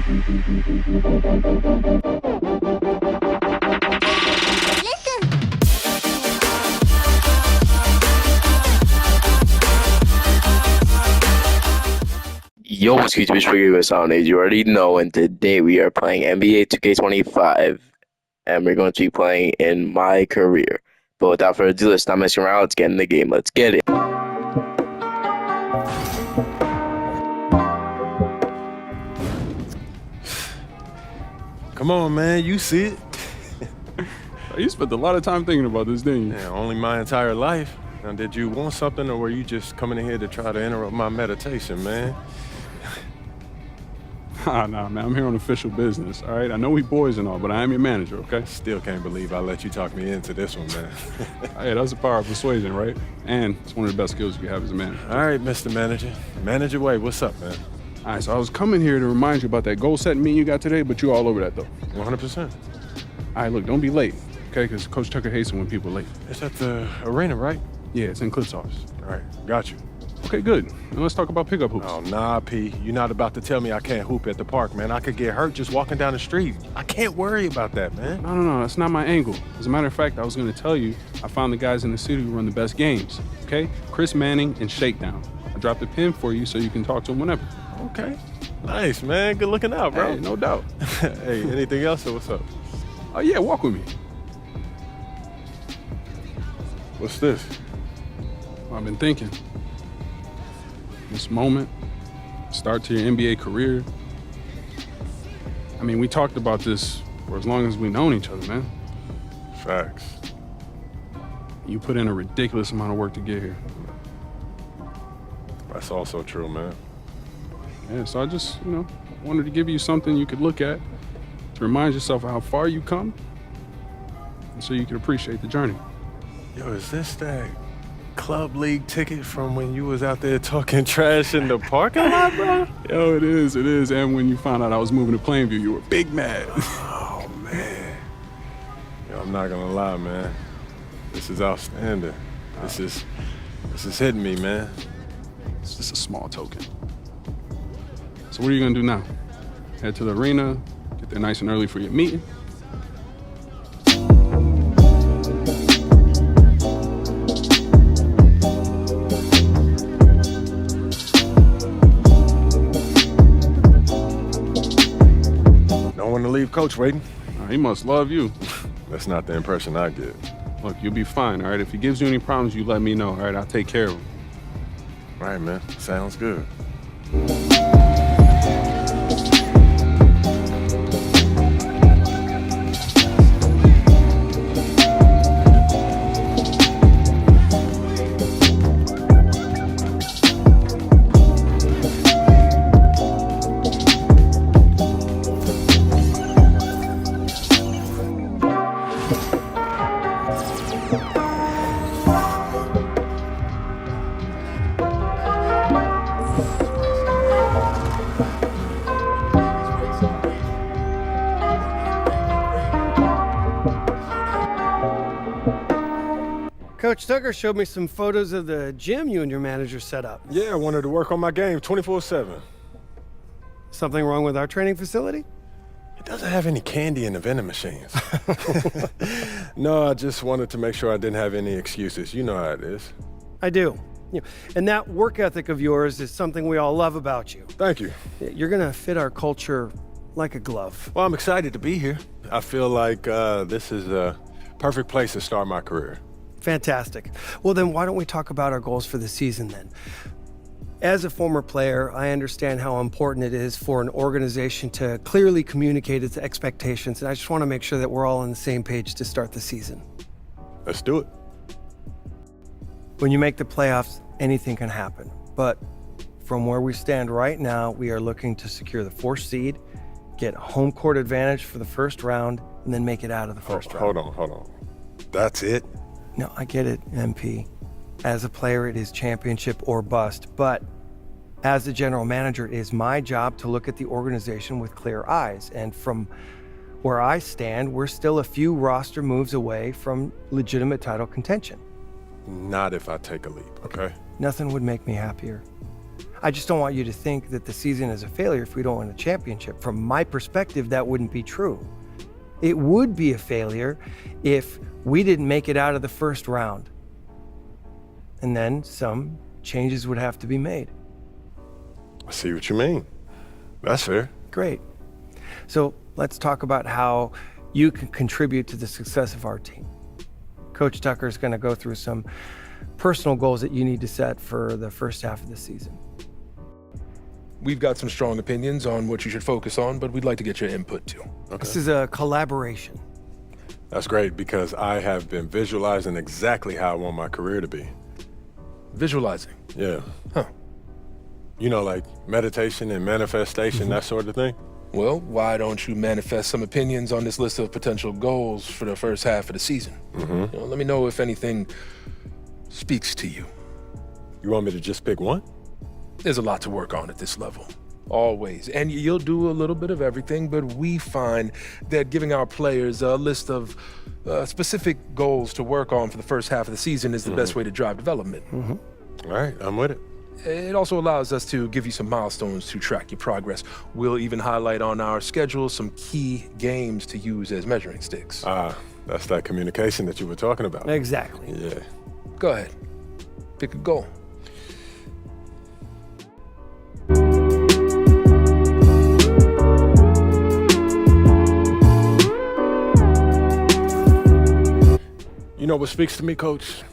Yo, what's good, bitch? What's on it? You already know, and today we are playing NBA 2K25, and we're going to be playing in my career. But without further ado, let's not mess around. Let's get in the game. Let's get it. Come on, man. You see it. You spent a lot of time thinking about this, didn't you? Yeah, only my entire life. Now, did you want something, or were you just coming in here to try to interrupt my meditation, man? Nah, man. I'm here on official business, all right? I know we boys and all, but I am your manager, okay? Still can't believe I let you talk me into this one, man. Hey, that's the power of persuasion, right? And it's one of the best skills you have as a manager. All right, Mr. Manager. Manager Way, what's up, man? All right, so I was coming here to remind you about that goal setting meeting you got today, but you're all over that, though. 100%. All right, look, don't be late, okay? Because Coach Tucker hates it when people are late. It's at the arena, right? Yeah, it's in Cliff's office. All right, got you. Okay, good. Now let's talk about pickup hoops. Oh, nah, P. You're not about to tell me I can't hoop at the park, man. I could get hurt just walking down the street. I can't worry about that, man. No, that's not my angle. As a matter of fact, I was going to tell you I found the guys in the city who run the best games, okay? Chris Manning and Shakedown. I dropped a pin for you so you can talk to them whenever. Okay. Nice, man. Good looking out, bro. Hey, no doubt. Hey, anything else or what's up? Oh, yeah, walk with me. What's this? I've been thinking. This moment, start to your NBA career. I mean, we talked about this for as long as we've known each other, man. Facts. You put in a ridiculous amount of work to get here. That's also true, man. Yeah, so I just, wanted to give you something you could look at to remind yourself of how far you come and so you can appreciate the journey. Yo, is this that club league ticket from when you was out there talking trash in the parking lot, bro? Yo, it is. And when you found out I was moving to Plainview, you were big mad. Oh, man. Yo, I'm not gonna lie, man. This is outstanding. This is hitting me, man. It's just a small token. So what are you gonna do now? Head to the arena, get there nice and early for your meeting? Don't want to leave Coach waiting. He must love you. That's not the impression I get. Look, you'll be fine, all right? If he gives you any problems, you let me know, all right? I'll take care of him. All right, man. Sounds good. Coach Tucker showed me some photos of the gym you and your manager set up. Yeah, I wanted to work on my game 24/7. Something wrong with our training facility? It doesn't have any candy in the vending machines. No, I just wanted to make sure I didn't have any excuses. You know how it is. I do. And that work ethic of yours is something we all love about you. Thank you. You're gonna fit our culture like a glove. Well, I'm excited to be here. I feel like this is a perfect place to start my career. Fantastic. Well, then why don't we talk about our goals for the season then? As a former player, I understand how important it is for an organization to clearly communicate its expectations, and I just want to make sure that we're all on the same page to start the season. Let's do it. When you make the playoffs, anything can happen. But from where we stand right now, we are looking to secure the 4th seed, get home court advantage for the first round, and then make it out of the first round. Hold on. That's it? No, I get it, MP. As a player, it is championship or bust. But as the general manager, it is my job to look at the organization with clear eyes. And from where I stand, we're still a few roster moves away from legitimate title contention. Not if I take a leap, okay? Nothing would make me happier. I just don't want you to think that the season is a failure if we don't win a championship. From my perspective, that wouldn't be true. It would be a failure if we didn't make it out of the first round. And then some changes would have to be made. I see what you mean. That's fair. Great. So let's talk about how you can contribute to the success of our team. Coach Tucker is going to go through some personal goals that you need to set for the first half of the season. We've got some strong opinions on what you should focus on, but we'd like to get your input too. Okay. This is a collaboration. That's great because I have been visualizing exactly how I want my career to be. Visualizing. Yeah. Huh. You know, like meditation and manifestation, that sort of thing. Well, why don't you manifest some opinions on this list of potential goals for the first half of the season? Let me know if anything speaks to you. You want me to just pick one? There's a lot to work on at this level. Always. And you'll do a little bit of everything, but we find that giving our players a list of specific goals to work on for the first half of the season is the best way to drive development. All right, I'm with it. It also allows us to give you some milestones to track your progress. We'll even highlight on our schedule some key games to use as measuring sticks. That's that communication that you were talking about. Exactly. Yeah. Go ahead. Pick a goal. You know what speaks to me, Coach?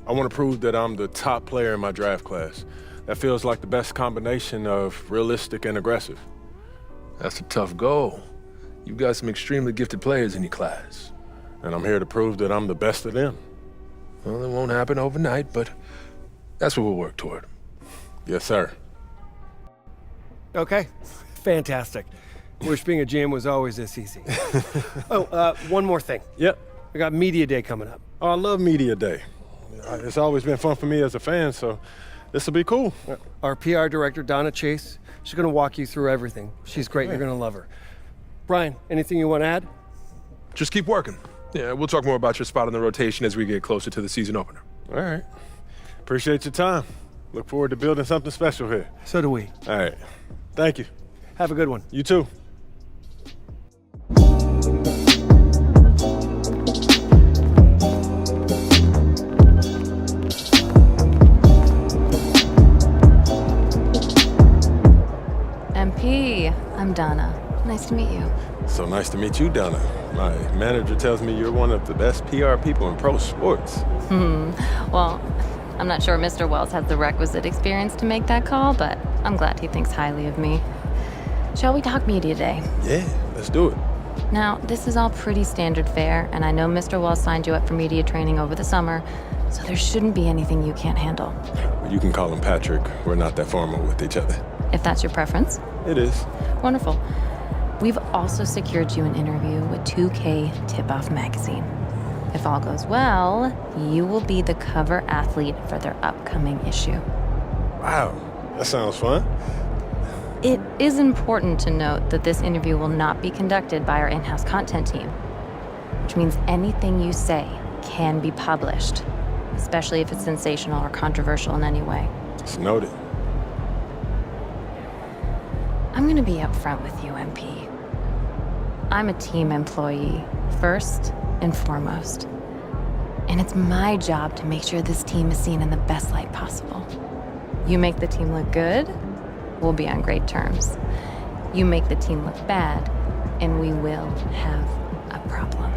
I want to prove that I'm the top player in my draft class. That feels like the best combination of realistic and aggressive. That's a tough goal. You've got some extremely gifted players in your class. And I'm here to prove that I'm the best of them. Well, it won't happen overnight, but that's what we'll work toward. Yes, sir. Okay. Fantastic. Wish being a GM was always this easy. One more thing. Yep. We got Media Day coming up. Oh, I love Media Day. It's always been fun for me as a fan, so this will be cool. Our PR director, Donna Chase, she's going to walk you through everything. She's great. You're going to love her. Brian, anything you want to add? Just keep working. Yeah, we'll talk more about your spot in the rotation as we get closer to the season opener. All right. Appreciate your time. Look forward to building something special here. So do we. All right. Thank you. Have a good one. You too. MP, I'm Donna. Nice to meet you. So nice to meet you, Donna. My manager tells me you're one of the best PR people in pro sports. Well, I'm not sure Mr. Wells has the requisite experience to make that call, but I'm glad he thinks highly of me. Shall we talk Media Day? Yeah, let's do it. Now, this is all pretty standard fare, and I know Mr. Wells signed you up for media training over the summer, so there shouldn't be anything you can't handle. You can call him Patrick. We're not that formal with each other. If that's your preference. It is. Wonderful. We've also secured you an interview with 2K Tip-Off magazine. If all goes well, you will be the cover athlete for their upcoming issue. Wow, that sounds fun. It is important to note that this interview will not be conducted by our in-house content team, which means anything you say can be published, especially if it's sensational or controversial in any way. It's noted. I'm gonna be upfront with you, MP. I'm a team employee, first and foremost. And it's my job to make sure this team is seen in the best light possible. You make the team look good, we'll be on great terms. You make the team look bad, and we will have a problem.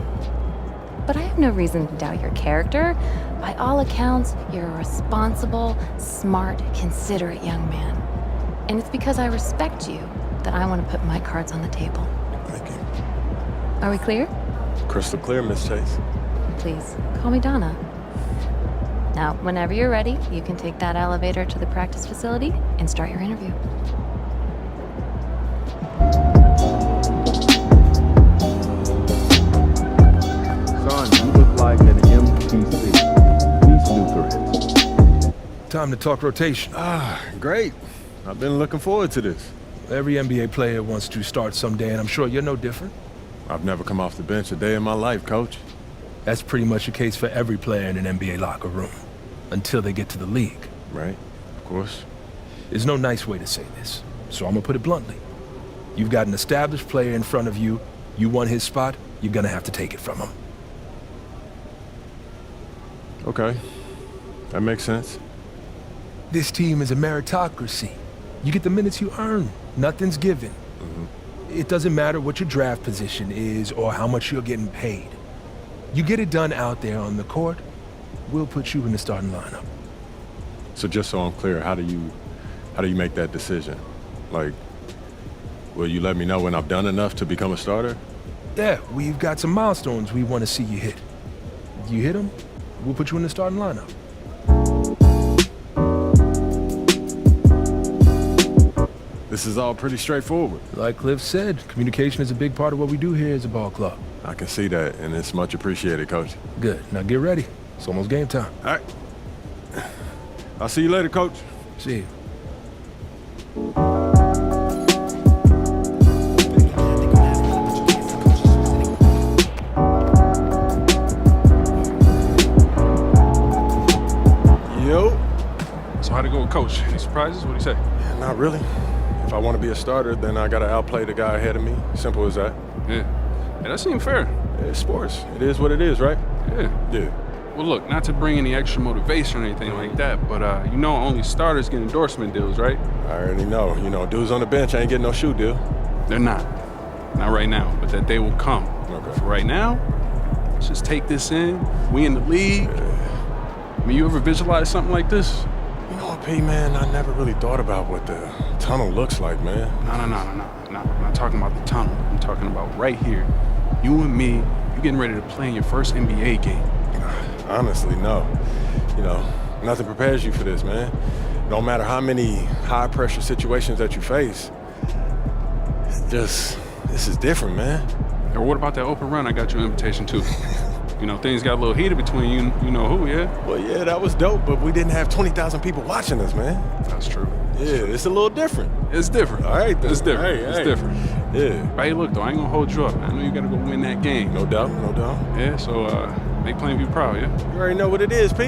But I have no reason to doubt your character. By all accounts, you're a responsible, smart, considerate young man. And it's because I respect you that I want to put my cards on the table. Thank you. Are we clear? Crystal clear, Miss Chase. Please, call me Donna. Now, whenever you're ready, you can take that elevator to the practice facility and start your interview. Son, you look like an MPC. These new threads. Time to talk rotation. Great. I've been looking forward to this. Every NBA player wants to start someday, and I'm sure you're no different. I've never come off the bench a day in my life, Coach. That's pretty much the case for every player in an NBA locker room, until they get to the league. Right, of course. There's no nice way to say this, so I'm gonna put it bluntly. You've got an established player in front of you. You want his spot, you're gonna have to take it from him. Okay, that makes sense. This team is a meritocracy. You get the minutes you earn. Nothing's given. It doesn't matter what your draft position is or how much you're getting paid. You get it done out there on the court, we'll put you in the starting lineup. So just so I'm clear, how do you make that decision? Like, will you let me know when I've done enough to become a starter? Yeah, we've got some milestones we want to see you hit. You hit them, we'll put you in the starting lineup. This is all pretty straightforward. Like Cliff said, communication is a big part of what we do here as a ball club. I can see that, and it's much appreciated, Coach. Good, now get ready. It's almost game time. All right. I'll see you later, Coach. See you. Yo. So how'd it go with Coach? Any surprises? What'd he say? Not really. If I want to be a starter, then I got to outplay the guy ahead of me. Simple as that. Yeah. Yeah, that seemed fair. It's sports. It is what it is, right? Yeah. Yeah. Well, look, not to bring any extra motivation or anything like that, but you know only starters get endorsement deals, right? I already know. You know, dudes on the bench ain't getting no shoe deal. They're not. Not right now, but that day will come. Okay. For right now, let's just take this in. We in the league. I mean, you ever visualize something like this? You know what, P, man? I never really thought about what the tunnel looks like, man. No. I'm not talking about the tunnel. I'm talking about right here. You and me, you getting ready to play in your first NBA game. Honestly, no. You know, nothing prepares you for this, man. No matter how many high-pressure situations that you face, this is different, man. Or what about that open run I got you an invitation to? You know, things got a little heated between you know who, yeah? Well, yeah, that was dope, but we didn't have 20,000 people watching us, man. That's true. Yeah, it's a little different. It's different. All right, then. It's different. Hey, it's hey. different. Yeah. But hey, look, though, I ain't gonna hold you up. I know you gotta go win that game. No doubt, no doubt. Yeah, so make Plainview proud, yeah? You already know what it is, P.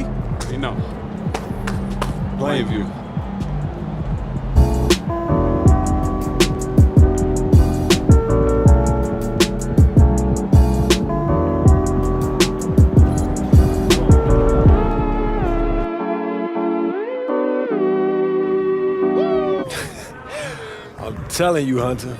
You know. Plainview. I'm telling you, Hunter,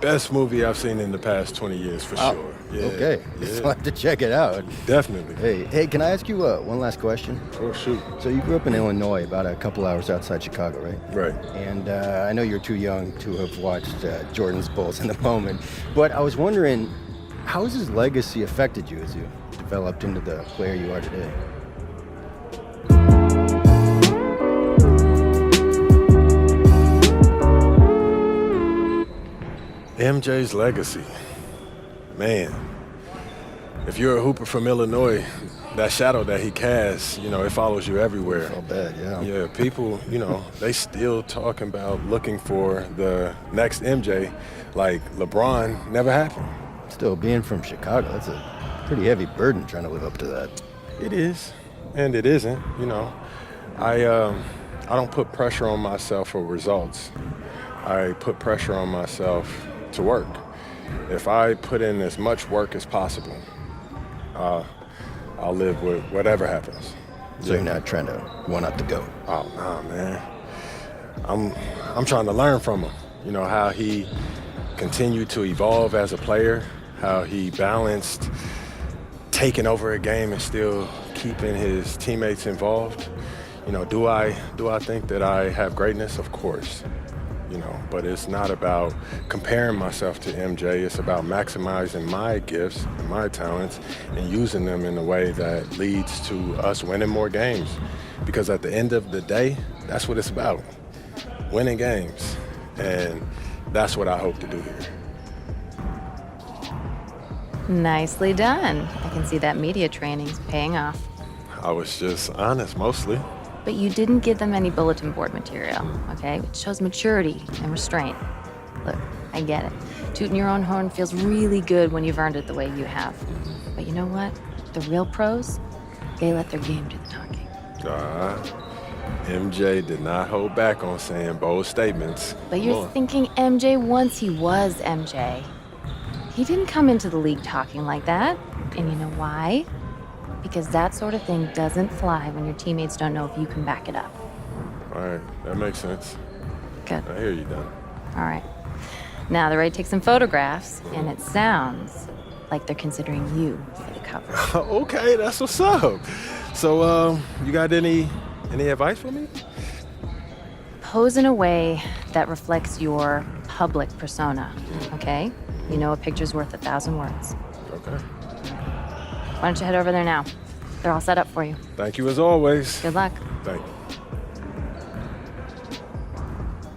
best movie I've seen in the past 20 years for sure. Yeah, Okay, yeah, so I have to check it out. definitely. Hey, can I ask you one last question? Oh, shoot. So you grew up in Illinois, about a couple hours outside Chicago, right? Right. And I know you're too young to have watched Jordan's Bulls in the moment, but I was wondering, how has his legacy affected you as you developed into the player you are today? MJ's legacy. Man, if you're a hooper from Illinois, that shadow that he casts, you know, it follows you everywhere. So bad, yeah. Yeah, people, you know, they still talking about looking for the next MJ like LeBron never happened. Still, being from Chicago, that's a pretty heavy burden trying to live up to that. It is, and it isn't, you know. I don't put pressure on myself for results. I put pressure on myself to work. If I put in as much work as possible, I'll live with whatever happens. So you're not trying to one-up the GOAT. Oh, nah, man. I'm trying to learn from him. You know, how he continued to evolve as a player, how he balanced taking over a game and still keeping his teammates involved. You know, do I think that I have greatness? Of course. You know, but it's not about comparing myself to MJ. It's about maximizing my gifts and my talents and using them in a way that leads to us winning more games. Because at the end of the day, that's what it's about, winning games. And that's what I hope to do here. Nicely done. I can see that media training's paying off. I was just honest, mostly. But you didn't give them any bulletin board material, okay? It shows maturity and restraint. Look, I get it. Tooting your own horn feels really good when you've earned it the way you have. But you know what? The real pros, they let their game do the talking. MJ did not hold back on saying bold statements. But you're thinking MJ once he was MJ. He didn't come into the league talking like that. And you know why? Because that sort of thing doesn't fly when your teammates don't know if you can back it up. All right, that makes sense. Good. I hear you, Don. All right. Now they're ready to take some photographs, and it sounds like they're considering you for the cover. Okay, that's what's up. So, you got any advice for me? Pose in a way that reflects your public persona, okay? You know a picture's worth 1,000 words. Okay. Why don't you head over there now? They're all set up for you. Thank you as always. Good luck. Thank you.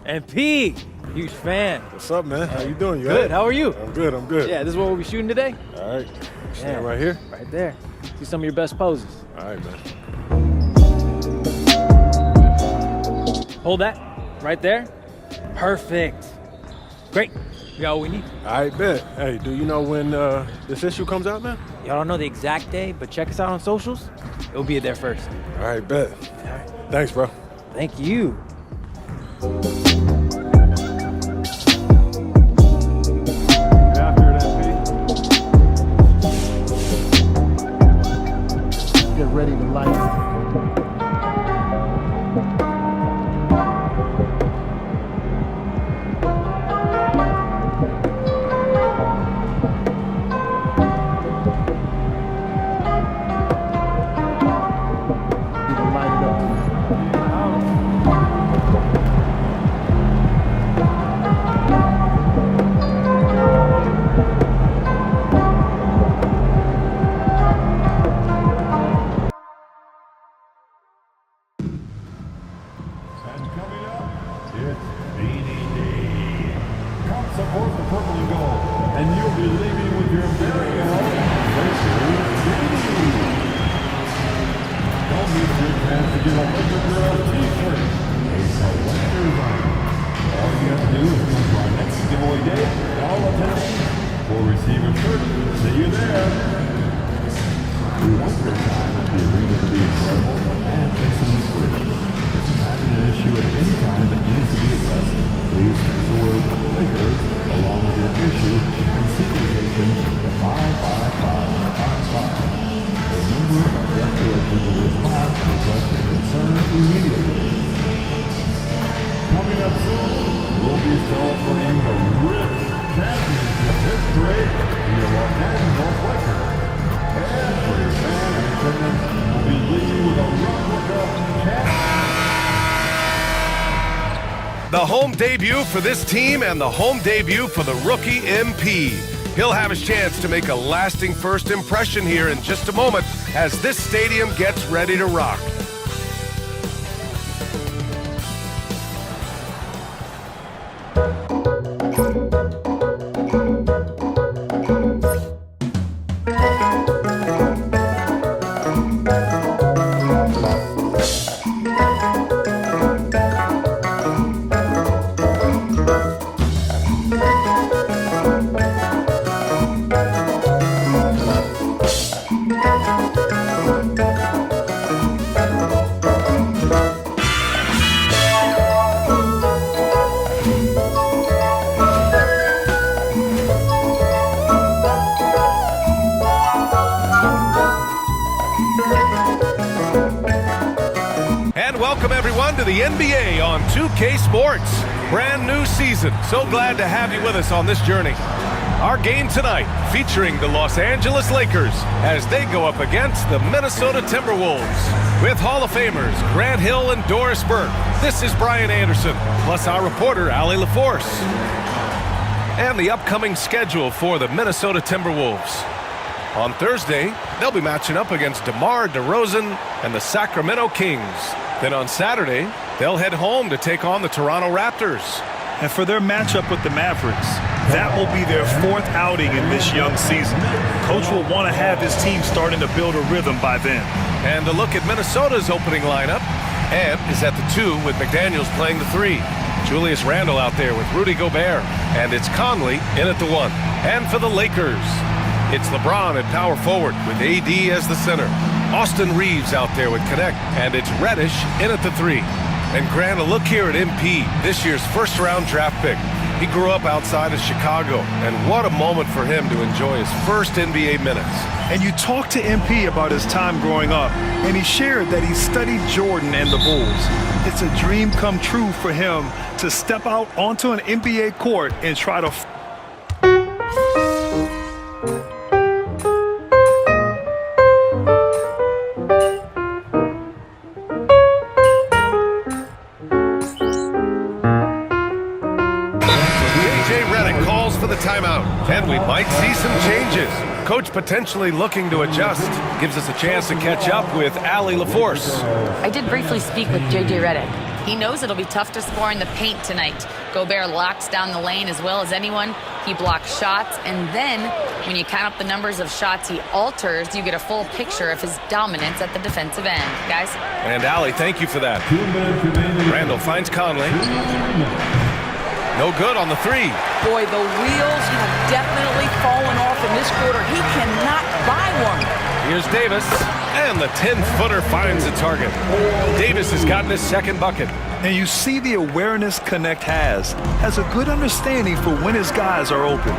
MP, huge fan. What's up, man? How you doing? You Good. all right? How are you? I'm good. I'm good. Yeah, this is what we'll be shooting today. All right. Stand Yeah. right here. Right there. See some of your best poses. All right, man. Hold that. Right there. Perfect. Great. We got what we need. I bet. Hey, do you know when this issue comes out, man? Y'all don't know the exact day, but check us out on socials. It'll be there first. All right, bet. Thanks, bro. Thank you. Get ready to light up. Support the purple and gold, and you'll be leaving with your very own Lakers jersey. Don't miss your chance to get a Laker Girl t-shirt. It's a Lakers item. All you have to do is come to our next giveaway day, all attendees will receive a shirt. See you there. We want your time at the arena to be incredible and make some inspiration. If you have an issue at any time that needs to be addressed, please text the word Lakers along with your issue and citation to 55555. Remember, restoration will respond to request your concern immediately. Coming up soon, we'll be celebrating the rich championship history in the Los Angeles Lakers. Every fan in attendance will be leaving with a replica champion. The home debut for this team and the home debut for the rookie MP. He'll have his chance to make a lasting first impression here in just a moment as this stadium gets ready to rock. Welcome everyone to the NBA on 2K Sports. Brand new season. So glad to have you with us on this journey. Our game tonight featuring the Los Angeles Lakers as they go up against the Minnesota Timberwolves. With Hall of Famers Grant Hill and Doris Burke. This is Brian Anderson, plus our reporter Allie LaForce. And the upcoming schedule for the Minnesota Timberwolves. On Thursday, they'll be matching up against DeMar DeRozan and the Sacramento Kings. Then on Saturday, they'll head home to take on the Toronto Raptors. And for their matchup with the Mavericks, that will be their fourth outing in this young season. Coach will want to have his team starting to build a rhythm by then. And a look at Minnesota's opening lineup. Ant is at the 2 with McDaniels playing the 3. Julius Randle out there with Rudy Gobert. And it's Conley in at the 1. And for the Lakers, it's LeBron at power forward with AD as the center. Austin Reeves out there with Connect, and it's Reddish in at the 3. And Grant, a look here at MP, this year's first-round draft pick. He grew up outside of Chicago, and what a moment for him to enjoy his first NBA minutes. And you talked to MP about his time growing up, and he shared that he studied Jordan and the Bulls. It's a dream come true for him to step out onto an NBA court and try to timeout, and we might see some changes. Coach potentially looking to adjust. Gives us a chance to catch up with Allie LaForce. I did briefly speak with J.J. Redick. He knows it'll be tough to score in the paint tonight. Gobert locks down the lane as well as anyone. He blocks shots, and then when you count up the numbers of shots he alters, you get a full picture of his dominance at the defensive end. Guys? And Allie, thank you for that. Randall finds Conley. No good on the 3. Boy, the wheels have definitely fallen off in this quarter. He cannot buy one. Here's Davis, and the 10-footer finds the target. Davis has gotten his second bucket. And you see the awareness Connect has a good understanding for when his guys are open.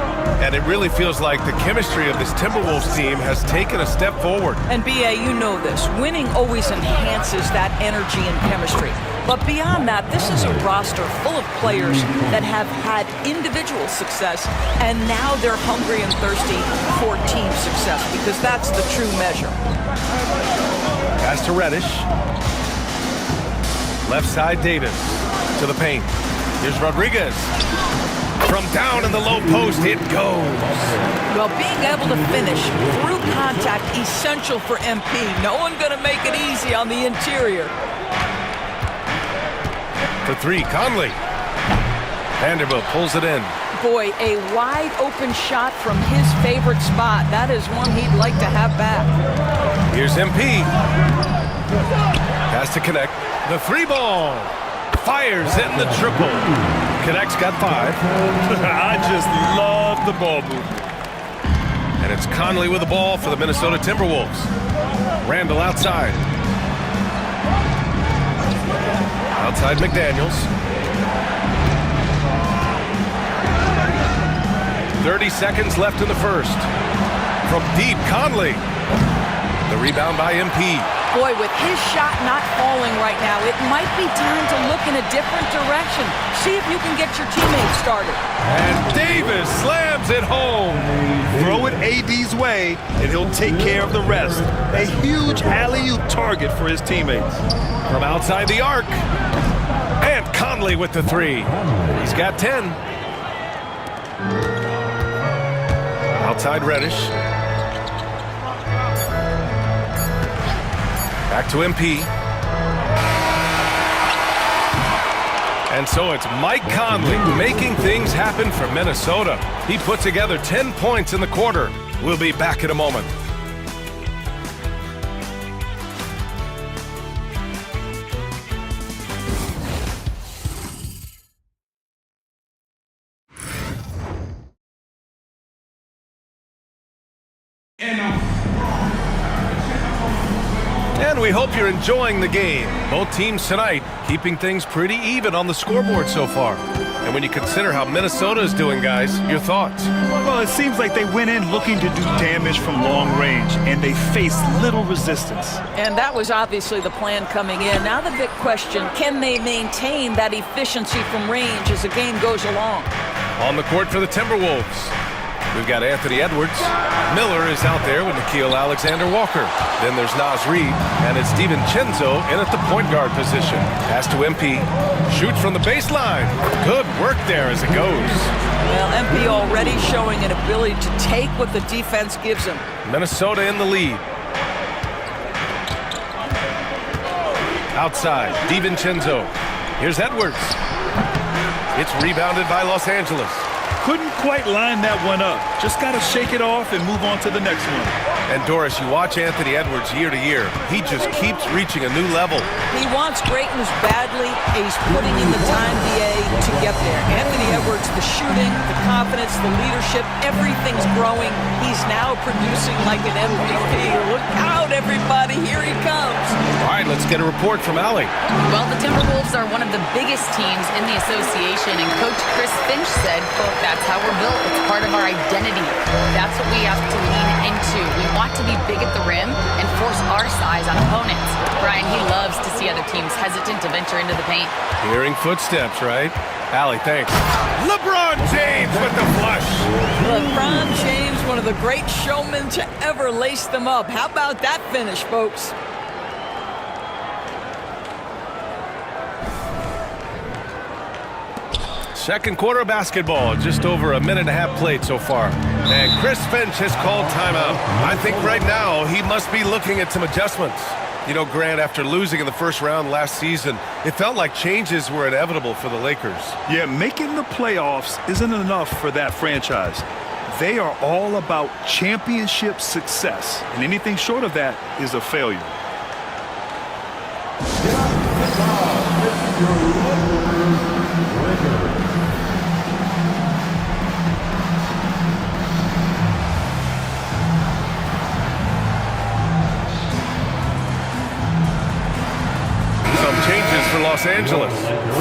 And it really feels like the chemistry of this Timberwolves team has taken a step forward. And B.A., you know this. Winning always enhances that energy and chemistry. But beyond that, this is a roster full of players that have had individual success, and now they're hungry and thirsty for team success, because that's the true measure. Pass to Reddish. Left side, Davis to the paint. Here's Rodriguez. From down in the low post, it goes. Well, being able to finish through contact, essential for MP. No one going to make it easy on the interior. For 3, Conley. Vanderbilt pulls it in. Boy, a wide open shot from his favorite spot. That is one he'd like to have back. Here's MP. Pass to Connect. The 3 ball. Fires in the triple. Connect's got 5. I just love the ball movement. And it's Conley with the ball for the Minnesota Timberwolves. Randall outside. Outside McDaniels. 30 seconds left in the first. From deep, Conley. The rebound by MP. Boy, with his shot not falling right now, it might be time to look in a different direction. See if you can get your teammates started. And Davis slams it home. Throw it AD's way, and he'll take care of the rest. A huge alley-oop target for his teammates. From outside the arc. And Conley with the 3. He's got 10. Outside Reddish. Back to MP. And so it's Mike Conley making things happen for Minnesota. He put together 10 points in the quarter. We'll be back in a moment. And we hope you're enjoying the game. Both teams tonight keeping things pretty even on the scoreboard so far. And when you consider how Minnesota is doing, guys, your thoughts? Well, it seems like they went in looking to do damage from long range, and they faced little resistance. And that was obviously the plan coming in. Now the big question, can they maintain that efficiency from range as the game goes along? On the court for the Timberwolves, we've got Anthony Edwards. Miller is out there with Nickeil Alexander-Walker. Then there's Naz Reid, and it's DiVincenzo in at the point guard position. Pass to MP. Shoots from the baseline. Good work there as it goes. Well, MP already showing an ability to take what the defense gives him. Minnesota in the lead. Outside, DiVincenzo. Here's Edwards. It's rebounded by Los Angeles. Couldn't quite line that one up. Just got to shake it off and move on to the next one. And Doris, you watch Anthony Edwards year to year. He just keeps reaching a new level. He wants greatness badly. He's putting in the time, DA, to get there. Anthony Edwards, the shooting, the confidence, the leadership, everything's growing. He's now producing like an MVP. Look out, everybody. Here he comes. All right, let's get a report from Allie. Well, the Timberwolves are one of the biggest teams in the association, and Coach Chris Finch said, quote, "That's how we're built. It's part of our identity. That's what we have to lean into. We want to be big at the rim and force our size on opponents." Brian, he loves to see other teams hesitant to venture into the paint. Hearing footsteps, right? Allie, thanks. LeBron James with the flush. LeBron James, one of the great showmen to ever lace them up. How about that finish, folks? Second quarter basketball, just over a minute and a half played so far. And Chris Finch has called timeout. I think right now he must be looking at some adjustments. You know, Grant, after losing in the first round last season, it felt like changes were inevitable for the Lakers. Yeah, making the playoffs isn't enough for that franchise. They are all about championship success, and anything short of that is a failure. Changes for Los Angeles.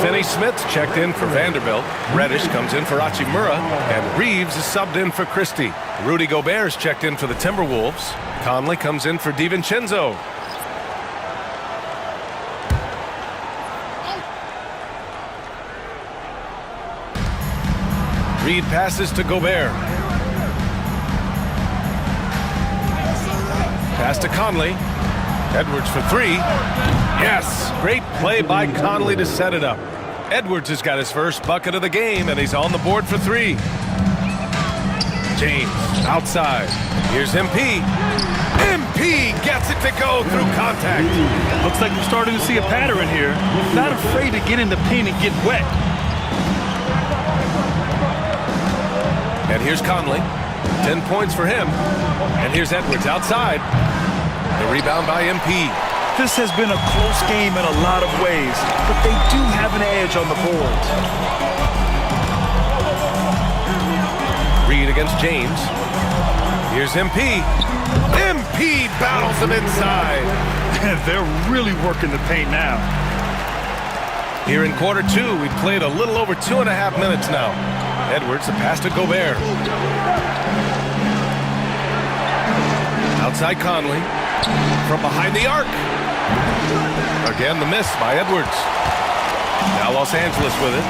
Finney Smith checked in for Vanderbilt. Reddish comes in for Hachimura. And Reeves is subbed in for Christie. Rudy Gobert is checked in for the Timberwolves. Conley comes in for DiVincenzo. Reed passes to Gobert. Pass to Conley. Edwards for three. Yes, great play by Conley to set it up. Edwards has got his first bucket of the game, and he's on the board for three. James outside. Here's MP. MP gets it to go through contact. Looks like we're starting to see a pattern here. Not afraid to get in the paint and get wet. And here's Conley. 10 points for him. And here's Edwards outside. The rebound by MP. This has been a close game in a lot of ways, but they do have an edge on the boards. Reed against James. Here's MP. MP battles him inside. They're really working the paint now. Here in quarter two, we've played a little over 2.5 minutes now. Edwards, the pass to Gobert. Outside Conley. From behind the arc. Again, the miss by Edwards. Now Los Angeles with it.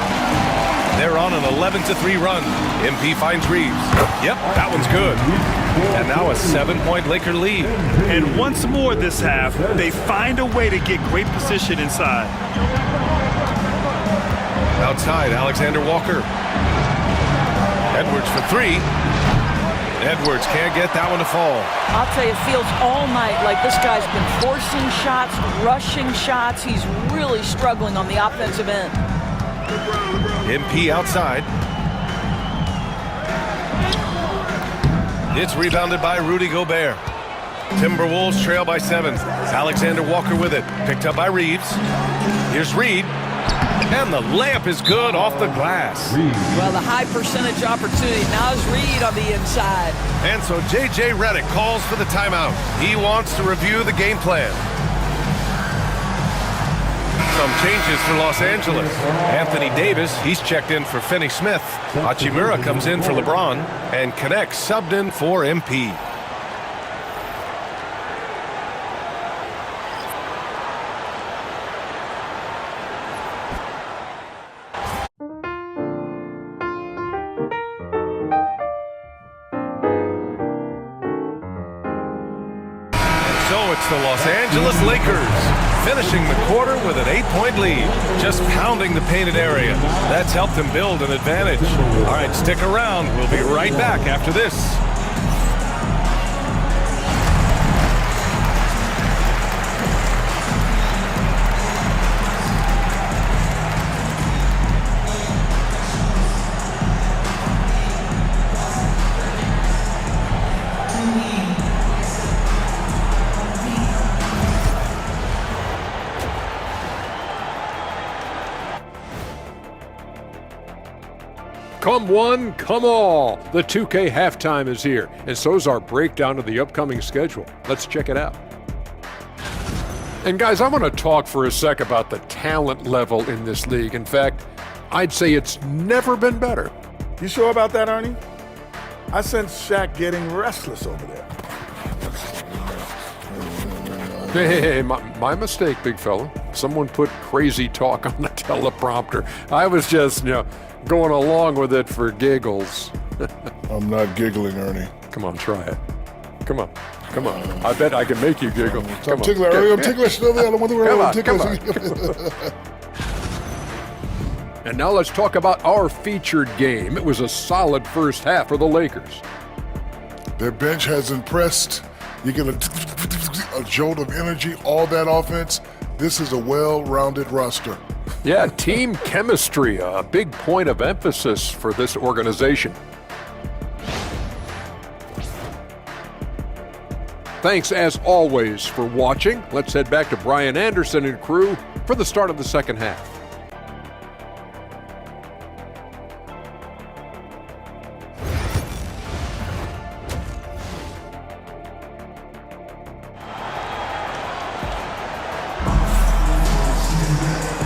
They're on an 11-3 run. MP finds Reeves. Yep, that one's good. And now a 7-point Laker lead. And once more this half, they find a way to get great position inside. Outside, Alexander Walker. Edwards for three. Edwards can't get that one to fall. I'll tell you, it feels all night like this guy's been forcing shots, rushing shots. He's really struggling on the offensive end. MP outside. It's rebounded by Rudy Gobert. Timberwolves trail by 7. Alexander Walker with it. Picked up by Reeves. Here's Reed. And the layup is good off the glass. Well, the high percentage opportunity. Now is Reed on the inside. And so J.J. Redick calls for the timeout. He wants to review the game plan. Some changes for Los Angeles. Anthony Davis, he's checked in for Finney Smith. Hachimura comes in for LeBron. And Connect subbed in for MP. The Los Angeles Lakers finishing the quarter with an 8-point lead, just pounding the painted area. That's helped them build an advantage. All right, stick around. We'll be right back after this. Come one, come all. The 2K halftime is here, and so is our breakdown of the upcoming schedule. Let's check it out. And guys, I want to talk for a sec about the talent level in this league. In fact, I'd say it's never been better. You sure about that, Ernie? I sense Shaq getting restless over there. Hey, my mistake, big fella. Someone put crazy talk on the teleprompter. I was just, going along with it for giggles. I'm not giggling, Ernie. Come on, try it. Come on. I bet I can make you giggle. I'm ticklish, Ernie. I'm ticklish. I don't want to Come on. And now let's talk about our featured game. It was a solid first half for the Lakers. Their bench has impressed. You get a jolt of energy, all that offense. This is a well-rounded roster. Yeah, team chemistry, a big point of emphasis for this organization. Thanks, as always, for watching. Let's head back to Brian Anderson and crew for the start of the second half.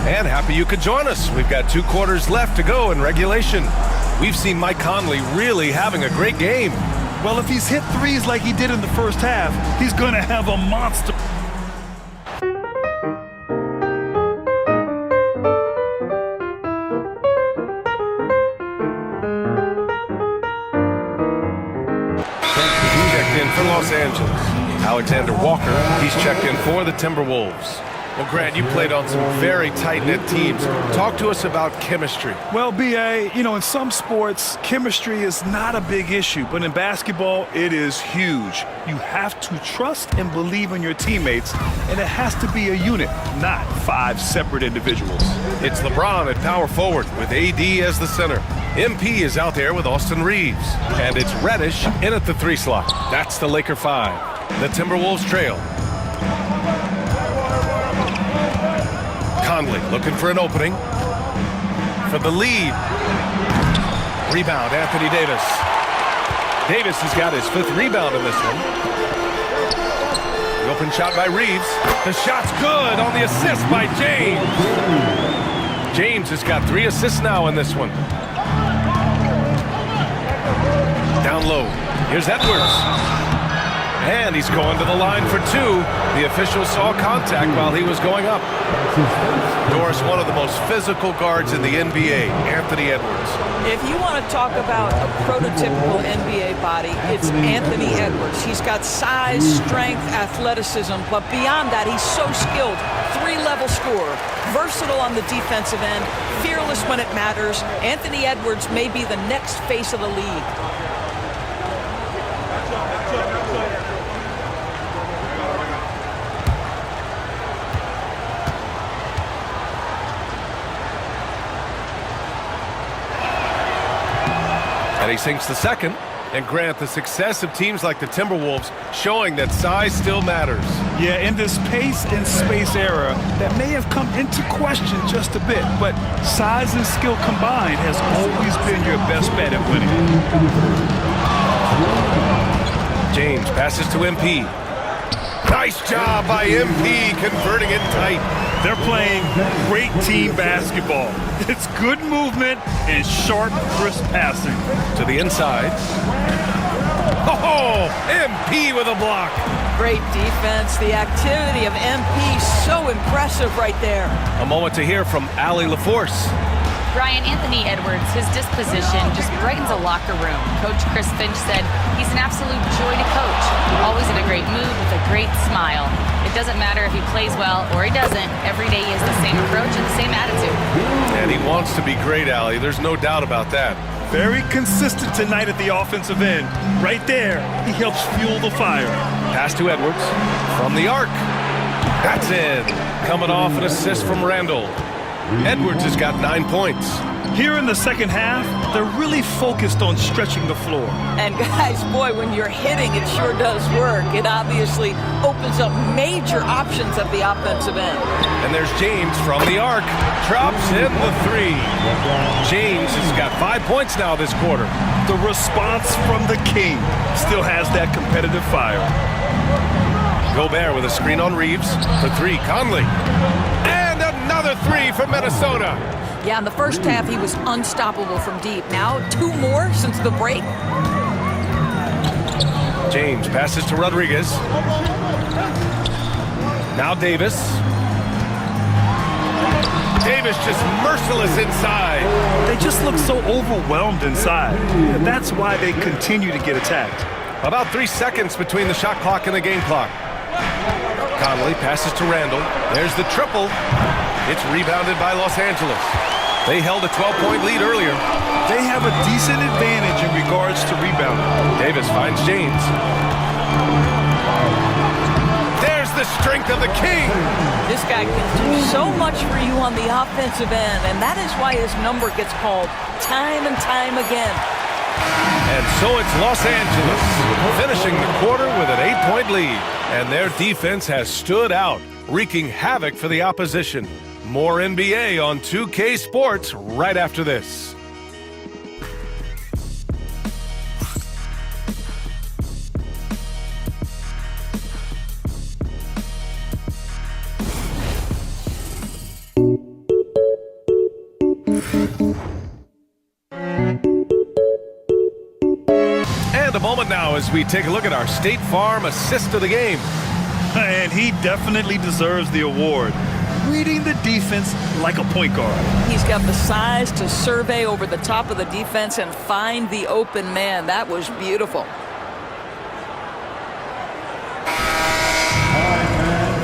And happy you could join us. We've got 2 quarters left to go in regulation. We've seen Mike Conley really having a great game. Well, if he's hit threes like he did in the first half, he's going to have a monster. Checked in for Los Angeles. Alexander Walker, he's checked in for the Timberwolves. Well, Grant, you played on some very tight-knit teams. Talk to us about chemistry. Well, B.A., in some sports, chemistry is not a big issue, but in basketball, it is huge. You have to trust and believe in your teammates, and it has to be a unit, not 5 separate individuals. It's LeBron at power forward with AD as the center. MP is out there with Austin Reeves. And it's Reddish in at the 3 slot. That's the Laker 5. The Timberwolves trail. Conley looking for an opening for the lead. Rebound, Anthony Davis. Davis has got his 5th rebound in this one. The open shot by Reeves. The shot's good on the assist by James. James has got 3 assists now in this one. Down low. Here's Edwards. And he's going to the line for 2. The official saw contact while he was going up. Doris, one of the most physical guards in the NBA, Anthony Edwards. If you want to talk about a prototypical NBA body, it's Anthony Edwards. He's got size, strength, athleticism, but beyond that, he's so skilled. 3-level scorer, versatile on the defensive end, fearless when it matters. Anthony Edwards may be the next face of the league. And he sinks the second. And Grant, the success of teams like the Timberwolves showing that size still matters. Yeah, in this pace and space era, that may have come into question just a bit, but size and skill combined has always been your best bet at winning. James passes to MP. Nice job by MP converting it tight. They're playing great team basketball. It's good movement and sharp, crisp passing. To the inside. Oh, MP with a block. Great defense. The activity of MP, so impressive right there. A moment to hear from Allie LaForce. Brian, Anthony Edwards, his disposition just brightens a locker room. Coach Chris Finch said he's an absolute joy to coach. Always in a great mood with a great smile. It doesn't matter if he plays well or he doesn't. Every day he has the same approach and the same attitude. And he wants to be great, Allie. There's no doubt about that. Very consistent tonight at the offensive end. Right there, he helps fuel the fire. Pass to Edwards from the arc. That's in. Coming off an assist from Randall. Edwards has got 9 points. Here in the second half, they're really focused on stretching the floor. And guys, boy, when you're hitting, it sure does work. It obviously opens up major options at the offensive end. And there's James from the arc. Drops in the 3. James has got 5 points now this quarter. The response from the King still has that competitive fire. Gobert with a screen on Reeves. For 3, Conley. And another 3 for Minnesota. Yeah, in the first half, he was unstoppable from deep. Now, 2 more since the break. James passes to Rodriguez. Now Davis. Davis just merciless inside. They just look so overwhelmed inside. And that's why they continue to get attacked. About 3 seconds between the shot clock and the game clock. Conley passes to Randall. There's the triple. It's rebounded by Los Angeles. They held a 12-point lead earlier. They have a decent advantage in regards to rebounding. Davis finds James. There's the strength of the King. This guy can do so much for you on the offensive end, and that is why his number gets called time and time again. And so it's Los Angeles finishing the quarter with an 8-point lead. And their defense has stood out, wreaking havoc for the opposition. More NBA on 2K Sports right after this. And a moment now as we take a look at our State Farm assist of the game. And he definitely deserves the award. Reading the defense like a point guard. He's got the size to survey over the top of the defense and find the open man. That was beautiful.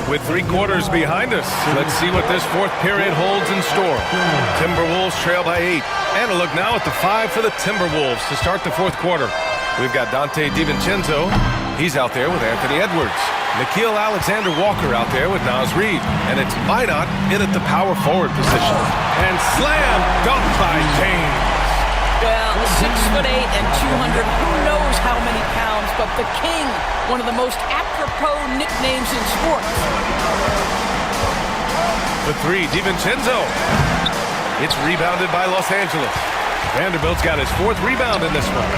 With 3 quarters behind us, let's see what this 4th period holds in store. Timberwolves trail by 8. And a look now at the 5 for the Timberwolves to start the 4th quarter. We've got Dante DiVincenzo. He's out there with Anthony Edwards. Nickeil Alexander-Walker out there with Naz Reid. And it's Minot in at the power forward position. And slam dunked by James. Well, 6'8" and 200, who knows how many pounds, but the King, one of the most apropos nicknames in sports. The 3, DiVincenzo. It's rebounded by Los Angeles. Vanderbilt's got his 4th rebound in this one.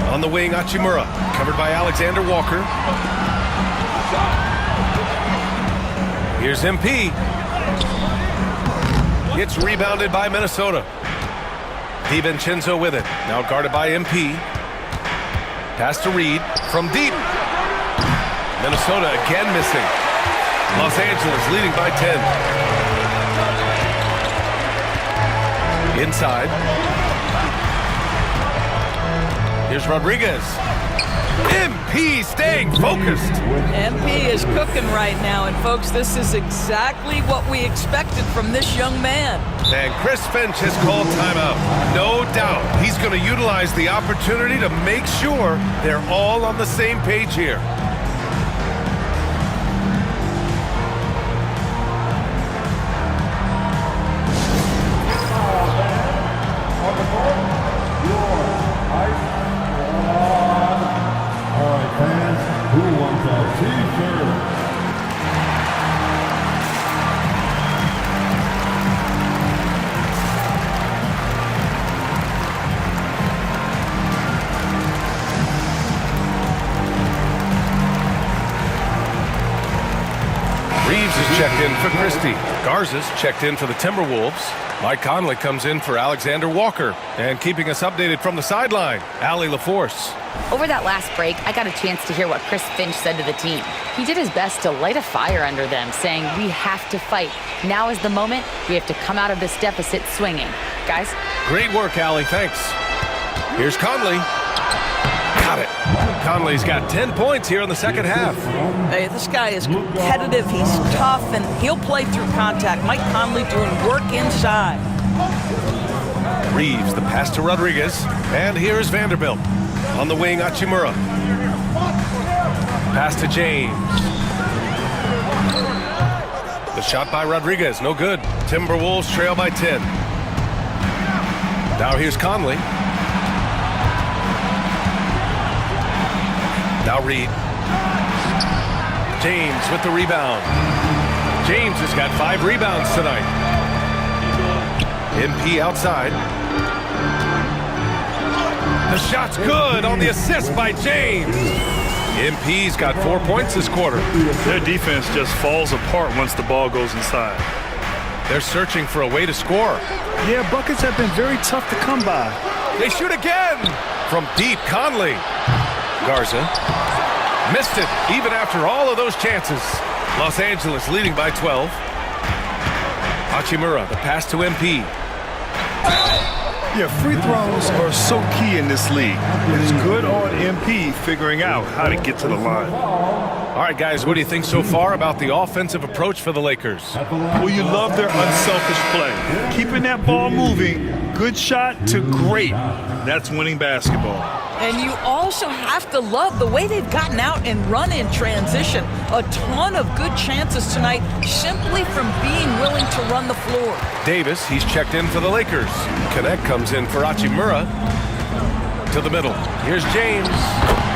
On the wing, Hachimura, covered by Alexander Walker. Here's MP. It's rebounded by Minnesota. DiVincenzo with it, now guarded by MP. Pass to Reed from deep. Minnesota again missing. Los Angeles leading by 10. Inside. Here's Rodriguez. MP staying focused. MP is cooking right now, and folks, this is exactly what we expected from this young man. And Chris Finch has called timeout. No doubt he's going to utilize the opportunity to make sure they're all on the same page here. Checked in for Christie. Garza's checked in for the Timberwolves. Mike Conley comes in for Alexander Walker. And keeping us updated from the sideline, Allie LaForce. Over that last break, I got a chance to hear what Chris Finch said to the team. He did his best to light a fire under them, saying, we have to fight. Now is the moment. We have to come out of this deficit swinging. Guys? Great work, Allie. Thanks. Here's Conley. Got it. Conley's got 10 points here in the second half. Hey, this guy is competitive, he's tough, and he'll play through contact. Mike Conley doing work inside. Reeves, the pass to Rodriguez. And here's Vanderbilt. On the wing, Hachimura. Pass to James. The shot by Rodriguez, no good. Timberwolves trail by 10. Now here's Conley. Now Reed. James with the rebound. James has got 5 rebounds tonight. MP outside. The shot's good on the assist by James. MP's got 4 points this quarter. Their defense just falls apart once the ball goes inside. They're searching for a way to score. Yeah, buckets have been very tough to come by. They shoot again! From deep, Conley. Garza. Missed it, even after all of those chances. Los Angeles leading by 12. Hachimura, the pass to MP. Yeah, free throws are so key in this league. It's good on MP figuring out how to get to the line. All right, guys, what do you think so far about the offensive approach for the Lakers? Well, you love their unselfish play. Keeping that ball moving, good shot to great. That's winning basketball. And you also have to love the way they've gotten out and run in transition. A ton of good chances tonight simply from being willing to run the floor. Davis, he's checked in for the Lakers. Connect comes in for Hachimura. To the middle. Here's James.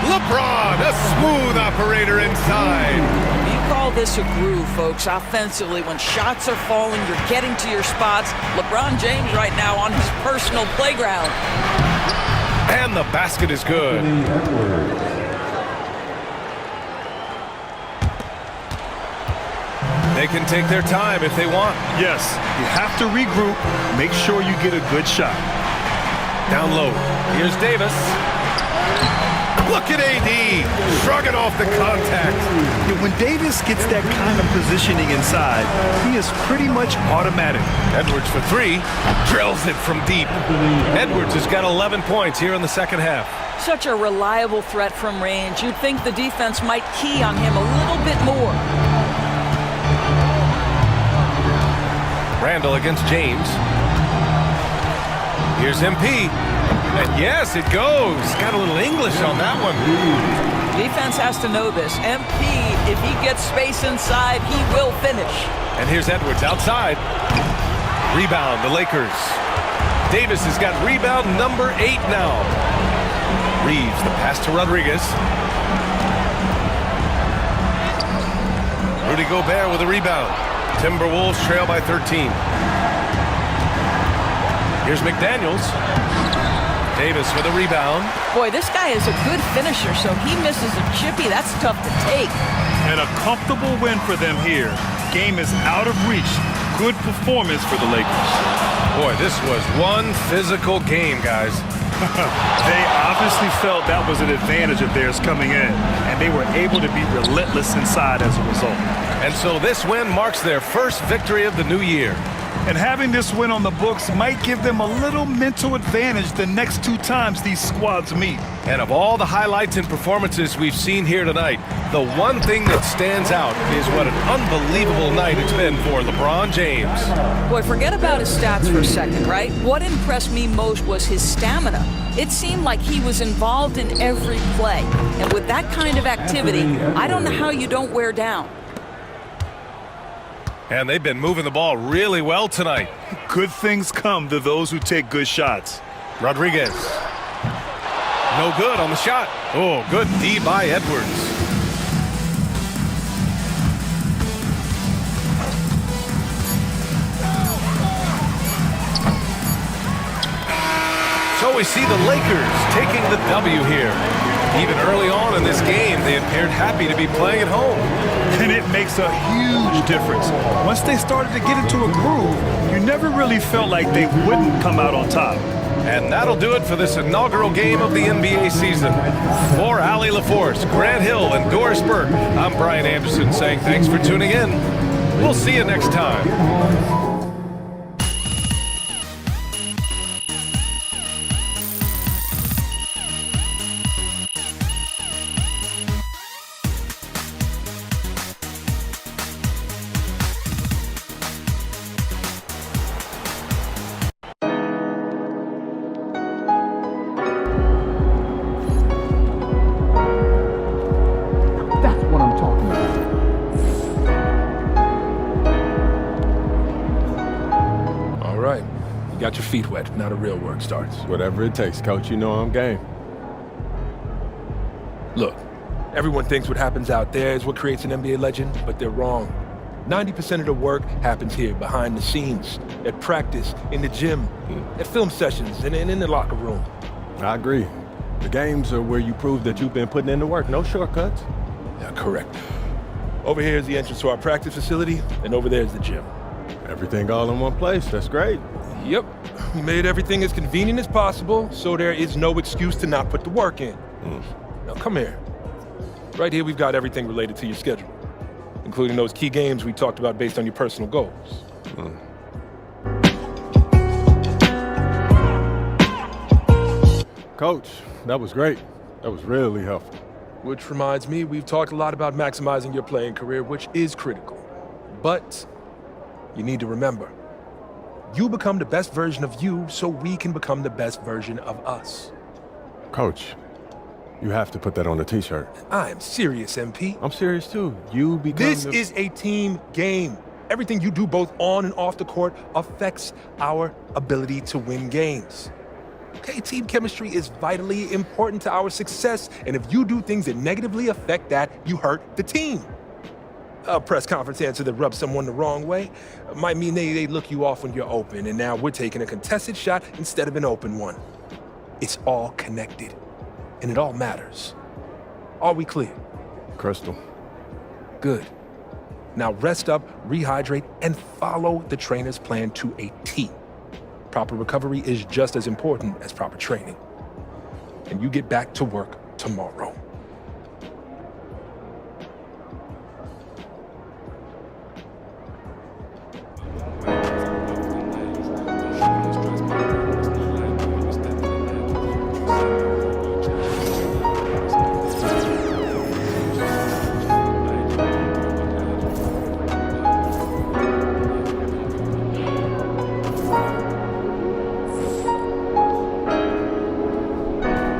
LeBron, a smooth operator inside. You call this a groove, folks. Offensively, when shots are falling, you're getting to your spots. LeBron James right now on his personal playground. And the basket is good. They can take their time if they want. Yes, you have to regroup. Make sure you get a good shot. Down low. Here's Davis. Look at AD shrugging off the contact. When Davis gets that kind of positioning inside, he is pretty much automatic. Edwards for 3. Drills it from deep. Edwards has got 11 points here in the second half. Such a reliable threat from range. You'd think the defense might key on him a little bit more. Randall against James. Here's MP. And yes, it goes. Got a little English on that one. Defense has to know this. MP, if he gets space inside, he will finish. And here's Edwards outside. Rebound, the Lakers. Davis has got rebound number 8 now. Reeves, the pass to Rodriguez. Rudy Gobert with a rebound. Timberwolves trail by 13. Here's McDaniels. Davis with a rebound. Boy, this guy is a good finisher, so he misses a chippy. That's tough to take. And a comfortable win for them here. Game is out of reach. Good performance for the Lakers. Boy, this was one physical game, guys. They obviously felt that was an advantage of theirs coming in, and they were able to be relentless inside as a result. And so this win marks their first victory of the new year. And having this win on the books might give them a little mental advantage the next 2 times these squads meet. And of all the highlights and performances we've seen here tonight, the one thing that stands out is what an unbelievable night it's been for LeBron James. Boy, forget about his stats for a second, right? What impressed me most was his stamina. It seemed like he was involved in every play. And with that kind of activity, I don't know how you don't wear down. And they've been moving the ball really well tonight. Good things come to those who take good shots. Rodriguez. No good on the shot. Oh, good D by Edwards. So we see the Lakers taking the W here. Even early on in this game, they appeared happy to be playing at home. And it makes a huge difference. Once they started to get into a groove, you never really felt like they wouldn't come out on top. And that'll do it for this inaugural game of the NBA season. For Allie LaForce, Grant Hill, and Doris Burke, I'm Brian Anderson saying thanks for tuning in. We'll see you next time. Got your feet wet. Now the real work starts. Whatever it takes, Coach. You know I'm game. Look, everyone thinks what happens out there is what creates an NBA legend, but they're wrong. 90% of the work happens here, behind the scenes, at practice, in the gym, at film sessions, and in the locker room. I agree. The games are where you prove that you've been putting in the work. No shortcuts. Yeah, correct. Over here is the entrance to our practice facility, and over there is the gym. Everything all in one place. That's great. Yep. We made everything as convenient as possible, so there is no excuse to not put the work in. Now, come here. Right here, we've got everything related to your schedule, including those key games we talked about based on your personal goals. Coach, that was great. That was really helpful. Which reminds me, we've talked a lot about maximizing your playing career, which is critical. But you need to remember, you become the best version of you so we can become the best version of us. Coach, you have to put that on the t-shirt. I am serious, MP. I'm serious too. You become This is a team game. Everything you do both on and off the court affects our ability to win games. Okay, team chemistry is vitally important to our success, and if you do things that negatively affect that, you hurt the team. A press conference answer that rubs someone the wrong way might mean they look you off when you're open, and now we're taking a contested shot instead of an open one. It's all connected, and it all matters. Are we clear? Crystal. Good. Now rest up, rehydrate, and follow the trainer's plan to a T. Proper recovery is just as important as proper training. And you get back to work tomorrow.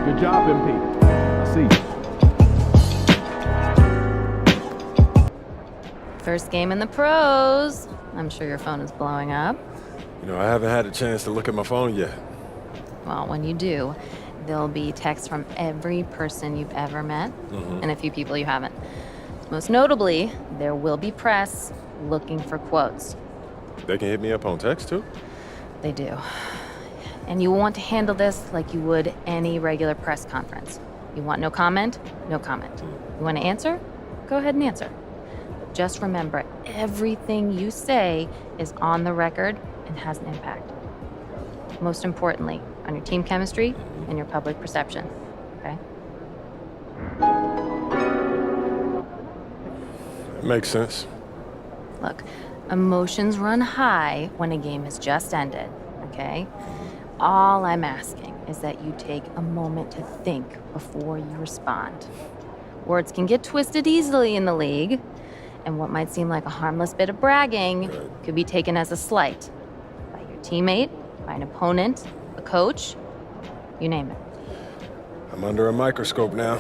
Good job, MP. I see you. First game in the pros. I'm sure your phone is blowing up. You know, I haven't had a chance to look at my phone yet. Well, when you do, there'll be texts from every person you've ever met and a few people you haven't. Most notably, there will be press looking for quotes. They can hit me up on text too? They do. And you want to handle this like you would any regular press conference. You want no comment? No comment. You want to answer? Go ahead and answer. But just remember, everything you say is on the record and has an impact. Most importantly, on your team chemistry and your public perception, okay? It makes sense. Look, emotions run high when a game has just ended, okay? All I'm asking is that you take a moment to think before you respond. Words can get twisted easily in the league, and what might seem like a harmless bit of bragging could be taken as a slight by your teammate, by an opponent, a coach, you name it. I'm under a microscope now.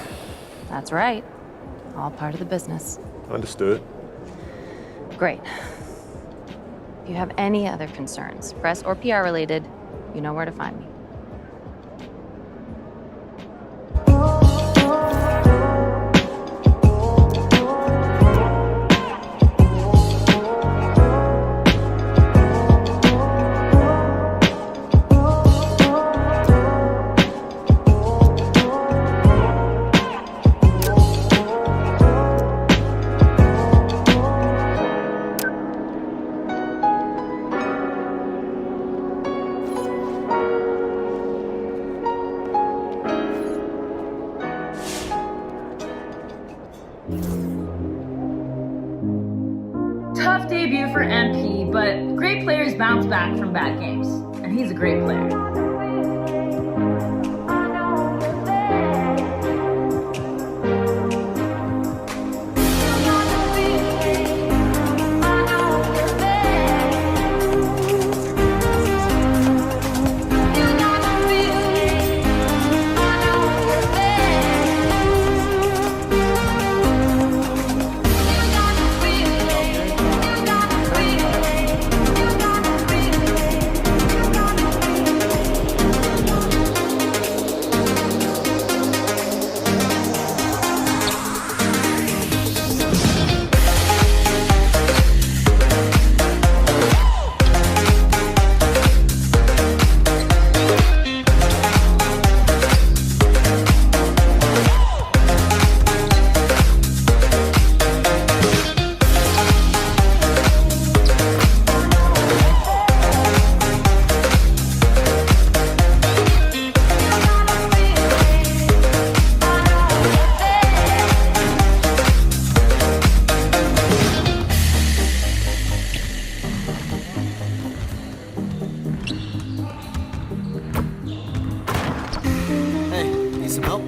That's right. All part of the business. Understood. Great. If you have any other concerns, press or PR related, you know where to find me. Tough debut for MP, but great players bounce back from bad games, and he's a great player. some help?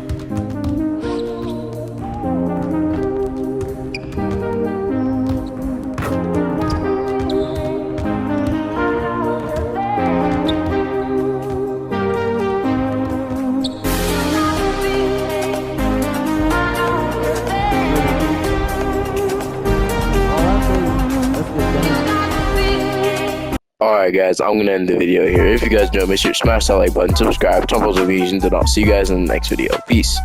Alright guys, I'm gonna end the video here. If you guys enjoyed, make sure to smash that like button, subscribe, turn on notifications, and I'll see you guys in the next video. Peace.